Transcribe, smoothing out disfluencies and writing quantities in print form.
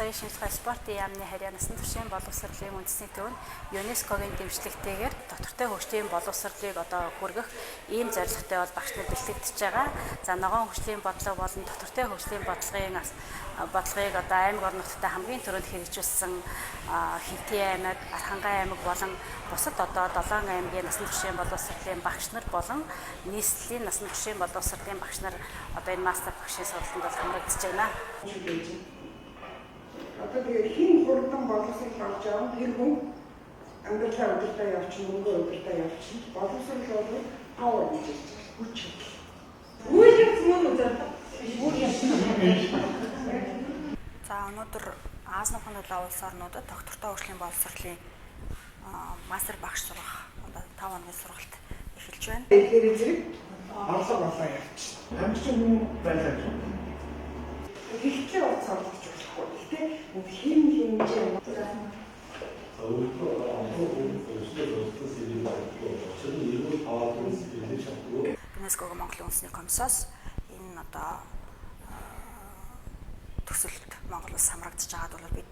соёлын шинжилгээ спортын яамны харьяа насан туршийн боловсролын үндэсний төв нь ЮНЕСКОгийн дэмжлэгтэйгээр доктортой хөгжлийн боловсролыг одоо хүргэх ийм зорилготой бол багш нар бэлтгэгдэж байгаа. За ногоон хөгжлийн бодлого болон доктортой хөгжлийн бодлогыг одоо аймаг орнуудтай хамгийн түрүүнд хэрэгжүүлсэн Хинтээ аймаг, Архангай аймаг болон бусад одоо 7 аймгийн насан туршийн боловсролын багш нар болон нийслэлийн насан туршийн боловсролын багш нар одоо энэ мастер багшийн сургалтанд бол хамрагдаж байна. Одоо тэгээ хин хурдан боловсрол болж байгаа тэр хүн амьдралаа өдөртөө явуулчих, мөнгө өдөртөө явуулчих. Боловсрол бол аваа гэж хэлж байна. Хүч. Үйл явц мөн үзэл. За өнөөдөр Азийн хоног улс орнуудад доктортой хөгжлийн боловсролын мастер багш сурах одоо 5 хоногийн сургалт эхэлж байна. Тэгэхээр зэрэг орлого болоо явчих. Хамгийн хүн байлаа. Ихтэй бол цаалж болохгүй. Гэтэ хин хэмжээ ЮНЕСКОгийн Монголын үндэсний комиссоос энэ одоо төсөлд Монгол улс хамрагдаж байгаад бол бид